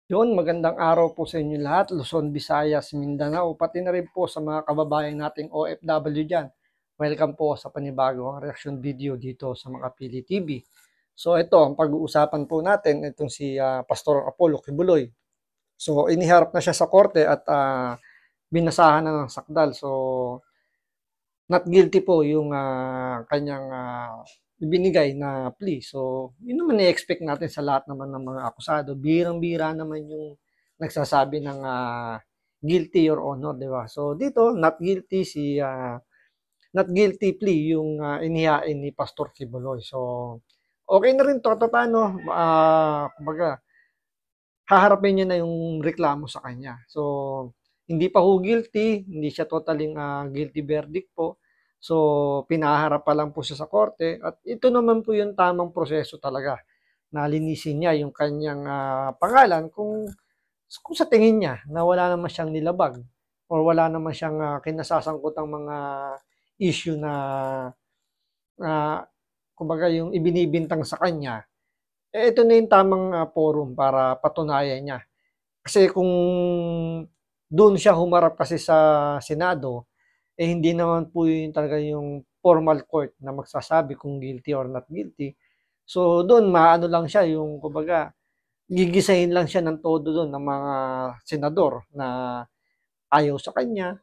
Yun, magandang araw po sa inyo lahat, Luzon, Visayas, Mindanao, pati na rin po sa mga kababayan nating OFW dyan. Welcome po sa panibagong reaction video dito sa Makapili TV. So ito, ang pag-uusapan po natin, itong si Pastor Apollo Kibuloy. So iniharap na siya sa korte at binasahan na ng sakdal. So not guilty po yung kanyang ibinigay na plea. So, yun naman i-expect natin sa lahat naman ng mga akusado. Birang-bira naman yung nagsasabi ng guilty your honor, di ba? So, dito, not guilty plea yung inihain ni Pastor Kibuloy. So, okay na rin to. At paano, kumbaga, haharapin niya na yung reklamo sa kanya. So, hindi pa ho guilty, hindi siya totaling guilty verdict po. So, pinaharap pa lang po siya sa korte at ito naman po yung tamang proseso talaga na linisin niya yung kanyang pangalan kung sa tingin niya na wala naman siyang nilabag or wala naman siyang kinasasangkutang mga issue na kumbaga yung ibinibintang sa kanya, ito na yung tamang forum para patunayan niya. Kasi kung doon siya humarap kasi sa Senado, hindi naman po yun talaga yung formal court na magsasabi kung guilty or not guilty. So doon maano lang siya yung kumbaga gigisahin lang siya ng todo doon ng mga senador na ayaw sa kanya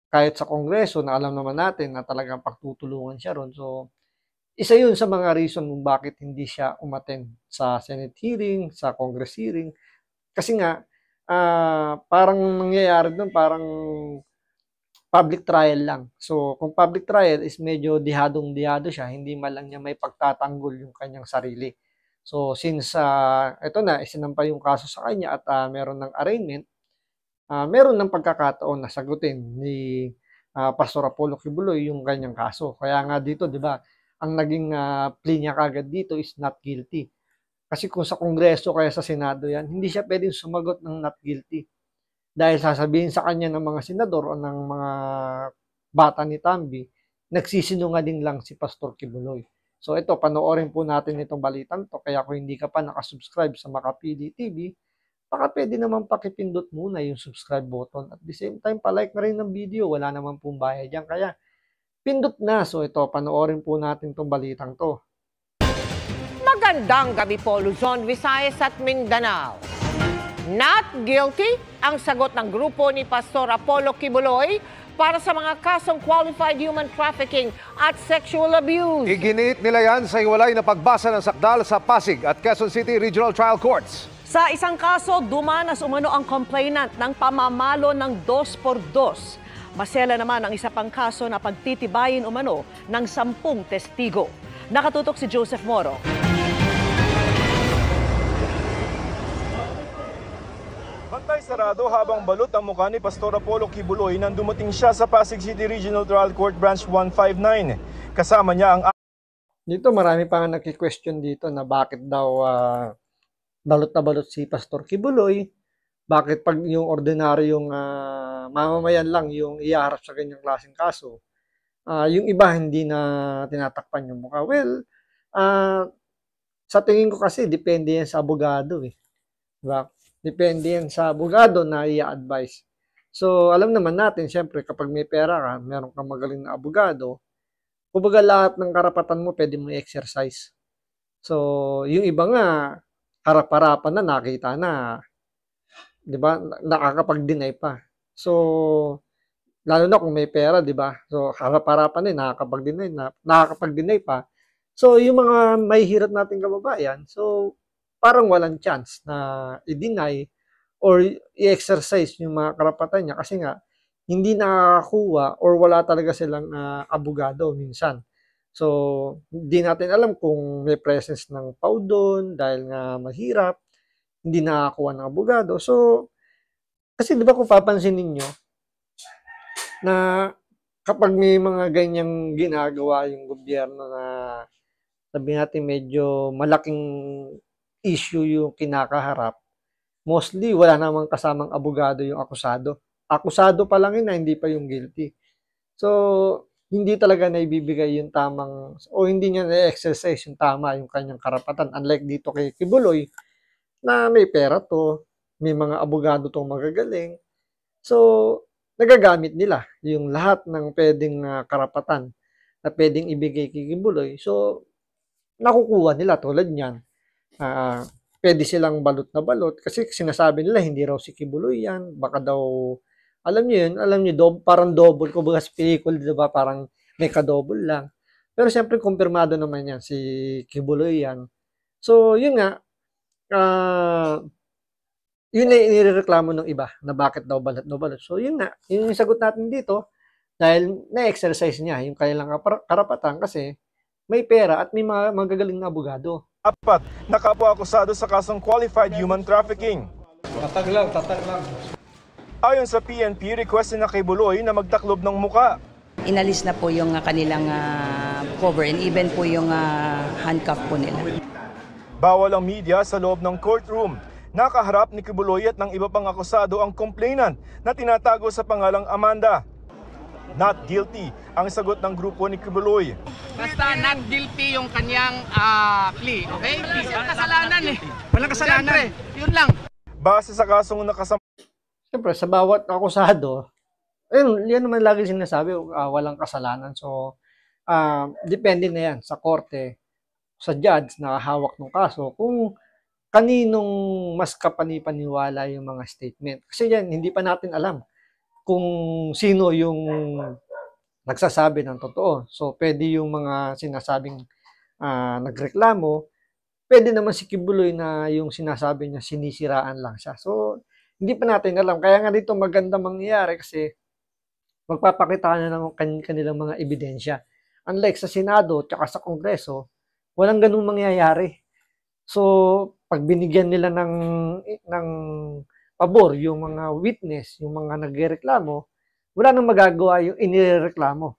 kahit sa Kongreso na alam naman natin na talagang pagtutulungan siya ron. So isa yun sa mga reason kung bakit hindi siya umattend sa Senate hearing, sa Congress hearing. Kasi nga, parang nangyayari doon, parang public trial lang. So, kung public trial is medyo dihadong-dihado siya, hindi man lang niya may pagtatanggol yung kanyang sarili. So, since ito na, isinampa yung kaso sa kanya at meron ng arraignment, meron ng pagkakataon na sagutin ni Pastor Apollo Kibuloy yung kanyang kaso. Kaya nga dito, di ba, ang naging plea niya kagad dito is not guilty. Kasi kung sa Kongreso kaya sa Senado yan, hindi siya pwedeng sumagot ng not guilty. Dahil sasabihin sa kanya ng mga senador o ng mga bata ni Tambi, nagsisinungaling lang si Pastor Kibuloy. So ito, panoorin po natin itong balitang to. Kaya kung hindi ka pa nakasubscribe sa Makapili TV, baka pwede naman pakipindot muna yung subscribe button. At the same time, palike na rin ng video. Wala naman pong bayad yan. Kaya pindot na. So ito, panoorin po natin itong balitang to. Magandang gabi po, Luzon, Visayas at Mindanao. Not guilty ang sagot ng grupo ni Pastor Apollo Kibuloy para sa mga kasong qualified human trafficking at sexual abuse. Iginiit nila yan sa hiwalay na pagbasa ng sakdal sa Pasig at Quezon City Regional Trial Courts. Sa isang kaso, dumanas umano ang complainant ng pamamalo ng 2x2. Masela naman ang isa pang kaso na pagtitibayin umano ng 10 testigo. Nakatutok si Joseph Moro. Bantay sarado habang balot ang mukha ni Pastor Apollo Kibuloy nang dumating siya sa Pasig City Regional Trial Court Branch 159. Kasama niya ang... Dito marami pa nga nagki-question dito na bakit daw balot na balot si Pastor Kibuloy. Bakit pag yung ordinaryong mamamayan lang yung iharap sa ganyang klaseng kaso, yung iba hindi na tinatakpan yung mukha. Well, sa tingin ko kasi depende yan sa abogado eh. Diba? Depende yan sa abogado na i-advise. So, alam naman natin, syempre, kapag may pera ka, meron kang magaling na abogado, kumbaga lahat ng karapatan mo pwede mo i-exercise. So, yung iba nga, harap-harapan na nakita na, di ba, nakakapag-deny pa. So, lalo na kung may pera, di ba? So, harap-harapan na nakakapag-deny pa. So, yung mga may hirap nating kababayan, so, parang walang chance na i-deny or i-exercise yung mga karapatan niya kasi nga hindi nakakakuha or wala talaga silang abogado minsan. So, hindi natin alam kung may presence ng PAW doon dahil nga mahirap, hindi nakakakuha ng abogado. So, kasi di ba kung papansin ninyo na kapag may mga ganyang ginagawa yung gobyerno na sabi natin medyo malaking issue yung kinakaharap, mostly wala namang kasamang abogado yung akusado. Akusado pa lang yun na hindi pa yung guilty. So, hindi talaga naibibigay yung tamang, o hindi niya na-exercise yung tama, yung kanyang karapatan. Unlike dito kay Kibuloy, na may pera to, may mga abogado tong magagaling. So, nagagamit nila yung lahat ng pwedeng karapatan na pwedeng ibigay kay Kibuloy. So, nakukuha nila tulad niyan. Pwede silang balot na balot kasi sinasabi nila hindi raw si Kibuloy yan. Baka daw, alam niyo yun, parang double, kumbaga sa pelikula, diba? Parang may ka-double lang. Pero siyempre, kumpirmado naman yan, si Kibuloy yan. So, yun nga, yun na inireklamo ng iba na bakit daw balot na balot. So, yun nga, yun yung sagot natin dito dahil na-exercise niya yung kanilang karapatan kasi may pera at may mga magagaling na abogado. 4, nakapwa-akusado sa kasong qualified human trafficking. Tatag lang. Ayon sa PNP, request na kay Buloy na magtaklob ng muka. Inalis na po yung kanilang cover and even po yung handcuff po nila. Bawal ang media sa loob ng courtroom. Nakaharap ni Kibuloy at ng iba pang akusado ang complainant na tinatago sa pangalang Amanda. Not guilty ang sagot ng grupo ni Kibuloy. Basta not guilty yung kanyang plea, okay? Walang kasalanan eh. Walang kasalanan. Siyempre, yun lang. Base sa kasong nakasama Siyempre, sa bawat akusado, yan naman lagi sinasabi, walang kasalanan. So, depende na yan sa korte, sa judge na hawak ng kaso, kung kaninong mas kapanipaniwala yung mga statement. Kasi yan, hindi pa natin alam kung sino yung nagsasabi ng totoo. So, pwede yung mga sinasabing nagreklamo, pwede naman si Kibuloy na yung sinasabi niya sinisiraan lang siya. So, hindi pa natin alam. Kaya nga dito maganda mangyayari kasi magpapakita na ng kanilang mga ebidensya. Unlike sa Senado at sa Kongreso, walang ganung mangyayari. So, pag binigyan nila ng pabor yung mga witness, yung mga nagreklamo, wala nang magagawa yung inireklamo.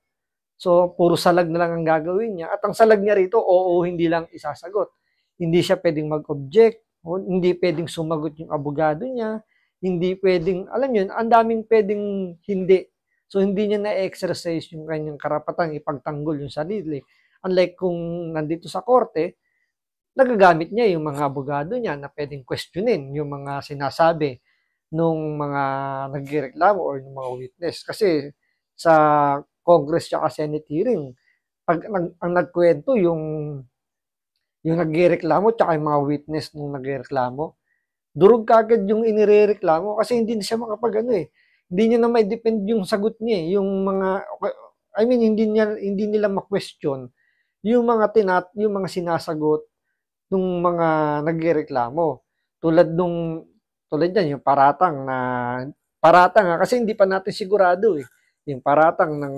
So, puro salag na lang ang gagawin niya. At ang salag niya rito, oo, hindi lang isasagot. Hindi siya pwedeng mag-object, hindi pwedeng sumagot yung abogado niya, hindi pwedeng, alam yun, ang daming pwedeng hindi. So, hindi niya na-exercise yung kanyang karapatang ipagtanggol yung sarili. Unlike kung nandito sa korte, nagagamit niya yung mga abogado niya na pwedeng questionin yung mga sinasabi nung mga nagreklamo or yung mga witness. Kasi sa Congress at Senate hearing, ang nagkwento yung nagreklamo at yung mga witness nung nagreklamo, durog kagad yung inirereklamo kasi hindi na siya hindi niya na may depend yung sagot niya, yung mga hindi nila ma-question yung mga sinasagot ng mga nagrereklamo. Tulad yan, yung paratang kasi hindi pa natin sigurado yung paratang ng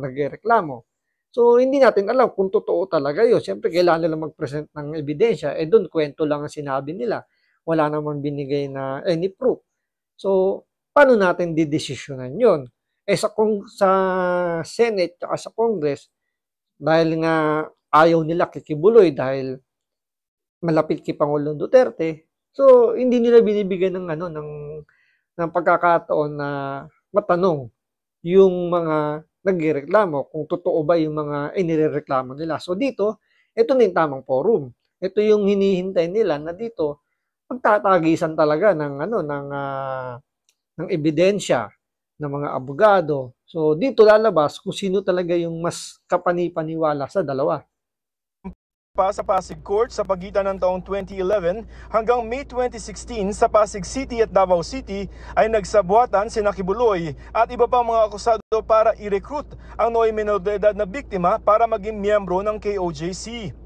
nagrereklamo. So, hindi natin alam kung totoo talaga yun. Siyempre, kailangan nila mag-present ng ebidensya. Doon, kwento lang ang sinabi nila. Wala namang binigay na any proof. So, paano natin didesisyonan yun? Sa Senate at sa Congress, dahil nga ayaw nila kay Kibuloy dahil malapit kay Pangulong Duterte, so, hindi nila binibigyan ng pagkakataon na matanong yung mga nagreklamo kung totoo ba yung mga inireklamo nila. So dito, ito na yung tamang forum. Ito yung hinihintay nila na dito magtatagisan talaga ng ebidensya ng mga abogado. So dito lalabas kung sino talaga yung mas kapanipaniwala sa dalawa. Sa Pasig Court sa pagitan ng taong 2011 hanggang May 2016 sa Pasig City at Davao City ay nagsabuatan sina Kibuloy at iba pang mga akusado para i-recruit ang noy menor de edad na biktima para maging miyembro ng KOJC.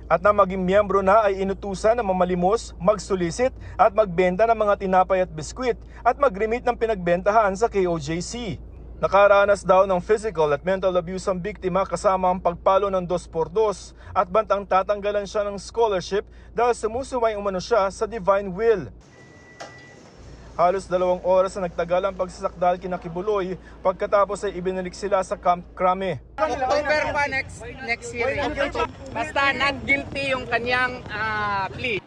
At na maging miyembro na ay inutusan na mamalimos, magsulisit at magbenta ng mga tinapay at biskwit at mag-remit ng pinagbentahan sa KOJC. Nakaranas daw ng physical at mental abuse ang biktima kasama ang pagpalo ng 2x2 at bantang tatanggalan siya ng scholarship dahil sumusuway umano siya sa divine will. Halos 2 oras na nagtagal ang pagsasakdal kina Kibuloy pagkatapos ay ibinalik sila sa Camp Crame. October pa next hearing. Basta not guilty yung kanyang plea.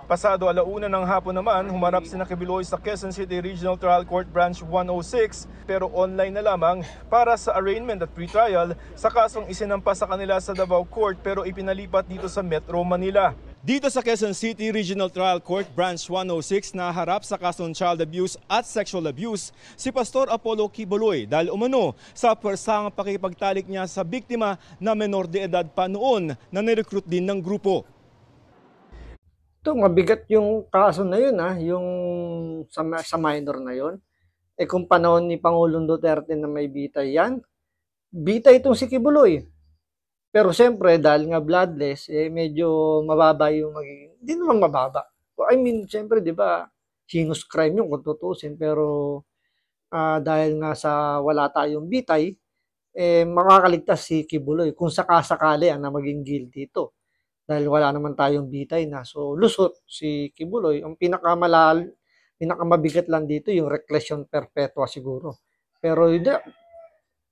Pasado 1:00 ng hapon naman, humarap sina Kibuloy sa Quezon City Regional Trial Court Branch 106 pero online na lamang para sa arraignment at pre-trial sa kasong isinampa sa kanila sa Davao Court pero ipinalipat dito sa Metro Manila. Dito sa Quezon City Regional Trial Court Branch 106 na harap sa kasong child abuse at sexual abuse si Pastor Apollo Quiboloy dahil umano sa persang pakipagtalik niya sa biktima na menor de edad pa noon na nirecruit din ng grupo. Ito, mabigat yung kaso na yun, yung sa minor na yun. Kung panahon ni Pangulong Duterte na may bitay yan, bitay itong si Quiboloy. Pero siyempre, dahil nga bloodless, medyo mababa yung magiging, hindi naman mababa. I mean, siyempre, di ba, heinous crime yung kung tutusin. Pero dahil nga sa wala tayong bitay, makakaligtas si Quiboloy kung sakasakali na maging guilty ito. Dahil wala naman tayong bitay na. So, lusot si Quiboloy. Ang pinakamabigat lang dito, yung reclusion perpetua siguro. Pero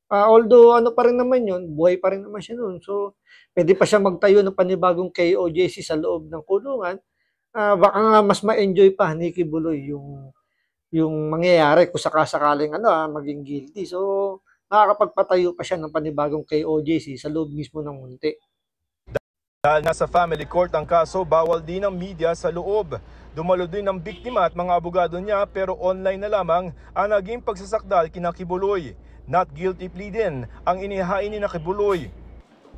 although ano pa rin naman yun, buhay pa rin naman siya noon. So, pwede pa siya magtayo ng panibagong KOJC sa loob ng kulungan. Baka nga mas ma-enjoy pa ni Quiboloy yung mangyayari kung sakasakaling maging guilty. So, nakakapagpatayo pa siya ng panibagong KOJC sa loob mismo ng munti. Dahil nasa family court ang kaso, bawal din ang media sa loob. Dumalo din ang biktima at mga abogado niya pero online na lamang ang naging pagsasakdal kina Quiboloy. Not guilty plea din ang inihain ni Quiboloy.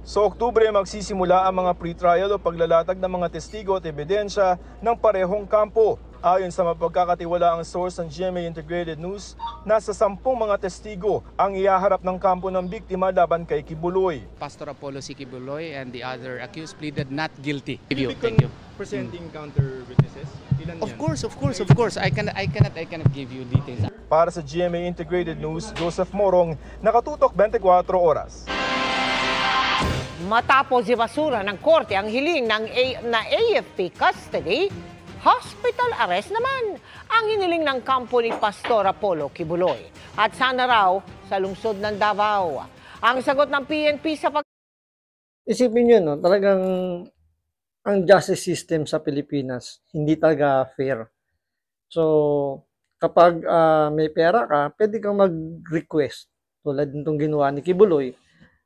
Sa Oktubre magsisimula ang mga pre-trial o paglalatag ng mga testigo at ebidensya ng parehong kampo. Ayon sa mapagkakatiwalaang source ng GMA Integrated News, nasa 10 mga testigo ang ihaharap ng kampo ng biktima laban kay Quiboloy. Pastor Apollo C. Quiboloy and the other accused pleaded not guilty. Thank you. Presenting counter witnesses? Ilan Of course. I cannot give you details. Para sa GMA Integrated News, Joseph Morong, nakatutok 24 oras. Matapos ibasura ng korte ang hiling na AFP custody, hospital arrest naman ang hiniling ng kampo ni Pastor Apollo Quiboloy. At sana raw sa lungsod ng Davao. Ang sagot ng PNP sa Isipin nyo, no, talagang ang justice system sa Pilipinas hindi talaga fair. So, kapag may pera ka, pwede kang mag-request. Tulad nitong ginawa ni Quiboloy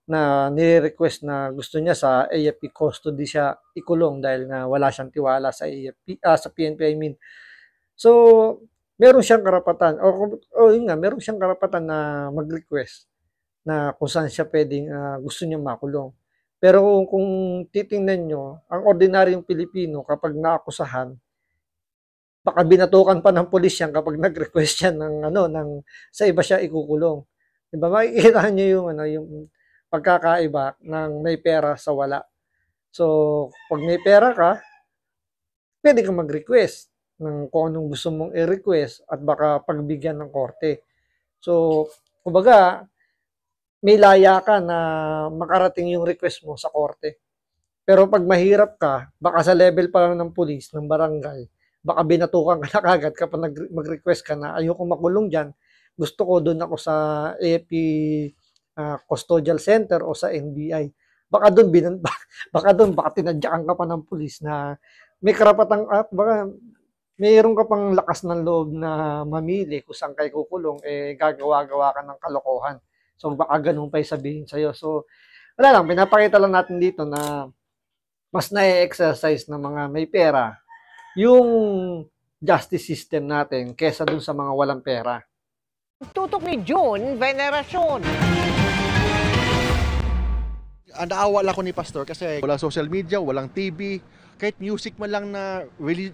na nire-request na gusto niya sa AFP custody siya ikulong dahil nga wala siyang tiwala sa AFP, sa PNP I mean. So, meron siyang karapatan meron siyang karapatan na mag-request na kung saan siya pwedeng gusto niya makulong. Pero kung titingnan nyo, ang ordinaryong Pilipino kapag naakusahan, baka binatukan pa ng pulis yan kapag nag-request siya sa iba siya ikukulong. Diba? Makikita nyo yung pagkakaiba ng may pera sa wala. So, pag may pera ka, pwede kang mag-request ng kung anong gusto mong i-request at baka pagbigyan ng korte. So, kumbaga, may laya ka na makarating yung request mo sa korte. Pero pag mahirap ka, baka sa level pa lang ng pulis, ng barangay, baka binatukan ka na kagad kapag mag-request ka na ayoko makulong dyan, gusto ko doon ako sa AFP Custodial Center o sa NBI. Baka doon tinadyakan ka pa ng pulis na may karapatang baka mayroon ka pang lakas ng loob na mamili kung saan kayo kukulong, gagawa-gawa ka ng kalokohan. So baka ganun pa sabihin sa'yo. So wala lang, pinapakita lang natin dito na mas na-exercise ng mga may pera yung justice system natin kesa dun sa mga walang pera. tutok ni June Veneracion. Naawa lang ako ni Pastor kasi walang social media, walang TV, kahit music man lang na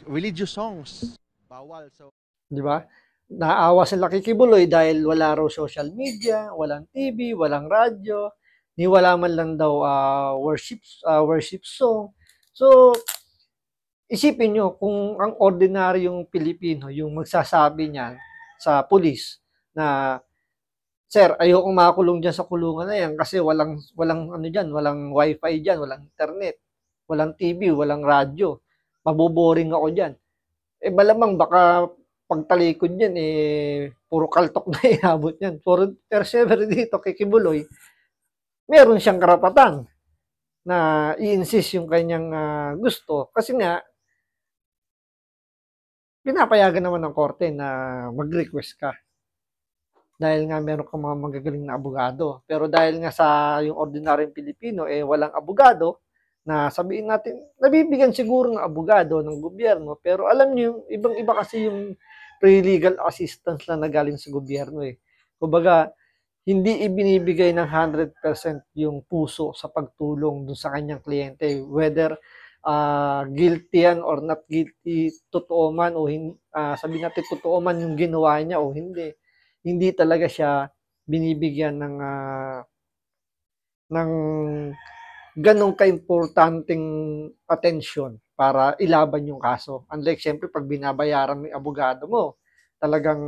religious songs. Bawal. So, di ba? Naawa sila kay Quiboloy dahil wala raw social media, walang TV, walang radyo, ni wala man lang daw worship song. So, isipin nyo kung ang ordinaryong Pilipino yung magsasabi niyan sa pulis na sir, ayokong makulong dyan sa kulungan na yan kasi walang walang wifi dyan, walang internet, walang TV, walang radyo. Maboboring ako dyan. Malamang baka pagtalikod yan, puro kaltok na inabot yan. Pero syempre dito kay Quiboloy, meron siyang karapatan na i-insist yung kanyang gusto. Kasi nga, pinapayagan naman ng korte na mag-request ka. Dahil nga meron kang mga magagaling na abogado. Pero dahil nga sa yung ordinaryong Pilipino, walang abogado na sabihin natin, nabibigyan siguro ng abogado, ng gobyerno, pero alam niyo, ibang-iba kasi yung pre-legal assistance na galing sa gobyerno eh. Kumbaga, hindi ibinibigay ng 100% yung puso sa pagtulong dun sa kanyang kliyente, whether guilty yan or not guilty, totoo man o sabihin natin totoo man yung ginawa niya o hindi. Hindi talaga siya binibigyan ng ganong kaimportanteng atensyon para ilaban yung kaso. Unlike, siyempre, pag binabayaran mo yung abogado mo, talagang,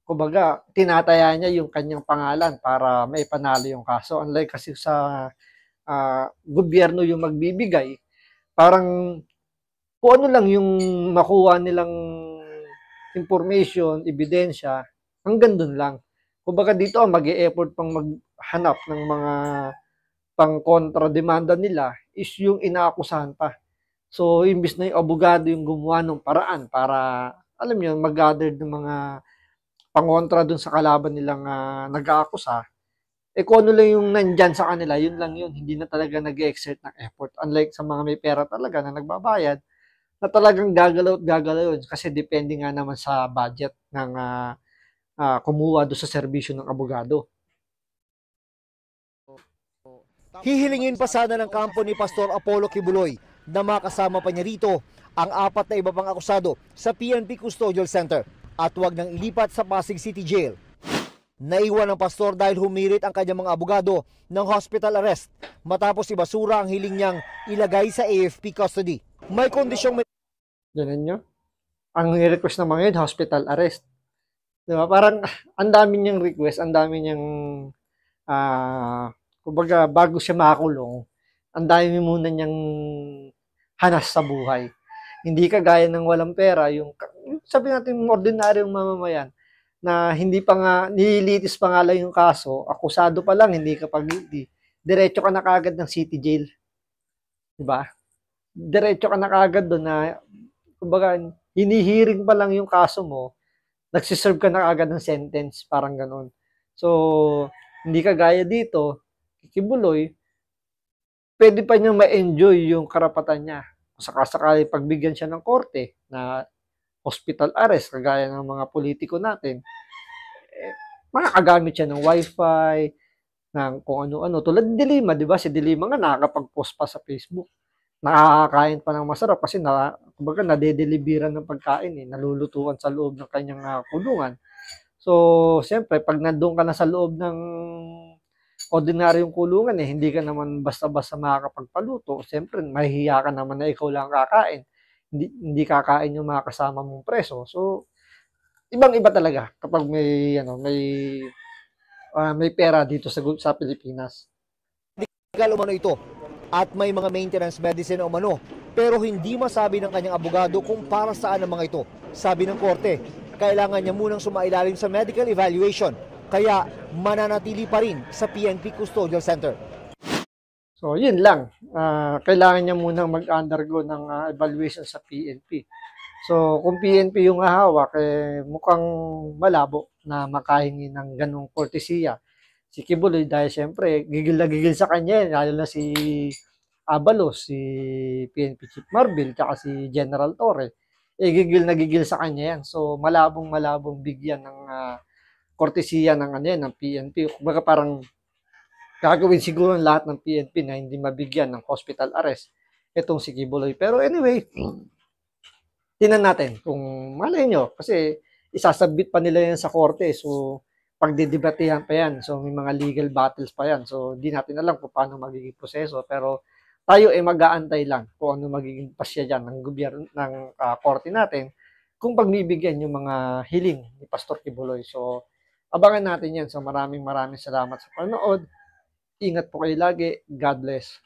kumbaga, tinataya niya yung kanyang pangalan para may panalo yung kaso. Unlike kasi sa gobyerno yung magbibigay, parang kung ano lang yung makuha nilang information, ebidensya, hanggang dun lang. Kumbaga dito, mag-e-effort pang maghanap ng mga pang-kontra-demanda nila is yung inaakusahan pa. So, imbis na yung abogado yung gumawa ng paraan para, alam nyo, mag-gather ng mga pang-kontra dun sa kalaban nilang nag-aakusa, kung ano lang yung nandyan sa kanila, yun lang yun. Hindi na talaga nag-exert ng effort. Unlike sa mga may pera talaga na nagbabayad, na talagang gagalaw at gagalaw yun. Kasi depende nga naman sa budget ng kumuha doon sa serbisyo ng abogado. Hihilingin pa sana ng kampo ni Pastor Apollo Kibuloy na makasama pa niya rito ang 4 na iba pang akusado sa PNP Custodial Center at huwag nang ilipat sa Pasig City Jail. Naiwan ng pastor dahil humirit ang kanyang mga abogado ng hospital arrest matapos ibasura ang hiling niyang ilagay sa AFP custody. May kondisyong Ganun nyo? Ang request ng mga yun, hospital arrest. Diba? Parang ang dami niyang request, ang dami niyang kumbaga, bago siya makulong, ang dami muna niyang hanas sa buhay. Hindi kagaya ng walang pera, yung sabi natin ordinaryong mamamayan, na hindi pa nga, nililitis pa nga lang yung kaso, akusado pa lang, hindi ka pa guilty, diretso ka na kaagad ng city jail. Diba? Diretso ka na kaagad doon na, kumbaga, hinihiring pa lang yung kaso mo, nagsiserve ka na kaagad ng sentence, parang ganun. So, hindi kagaya dito, Kibuloy, pwede pa niyang ma-enjoy yung karapatan niya. Sakasakali pagbigyan siya ng korte na hospital arrest, kagaya ng mga politiko natin, makakagamit siya ng wifi, ng kung ano-ano. Tulad ni Dilima, di ba? Si Dilima nga nakakapag-post pa sa Facebook. Nakakain pa ng masarap kasi kumbaga nadedeliveran ng pagkain, nalulutuan sa loob ng kanyang kulungan. So, siyempre, pag nandun ka na sa loob ng ordinaryong kulungan, hindi ka naman basta-basta makakapagpaluto. Siyempre, mahihiya ka naman na ikaw lang kakain. Hindi kakain yung mga kasama mong preso. So, ibang-iba talaga kapag may pera dito sa Pilipinas. legal umano ito at may mga maintenance medicine umano pero hindi masabi ng kanyang abogado kung para saan ang mga ito. Sabi ng korte, kailangan niya munang sumailalim sa medical evaluation kaya mananatili pa rin sa PNP Custodial Center. So, yun lang. Kailangan niya munang mag-undergo ng evaluation sa PNP. So, kung PNP yung hahawak, mukhang malabo na makahingi ng ganong kortesiya. Si Kibuloy, dahil siyempre, gigil na gigil sa kanya, lalo na si Abalos, si PNP Chief Marbil, tsaka si General Torre. Gigil na gigil sa kanya yan. So, malabong bigyan ng kortesiya ng PNP. Kumbaga parang gagawin siguro ng lahat ng PNP na hindi mabigyan ng hospital arrest itong si Kibuloy. Pero anyway, tingnan natin kung malay nyo. Kasi isasabit pa nila yan sa korte. So, pagdidebatehan pa yan. So, may mga legal battles pa yan. So, di natin alam kung paano magiging proseso. Pero tayo mag-aantay lang kung ano magiging pasya dyan ng gobyerno, ng korte natin kung pagbibigyan yung mga hiling ni Pastor Kibuloy. So, abangan natin yan. So, maraming salamat sa panonood. Ingat po kayo lagi. God bless.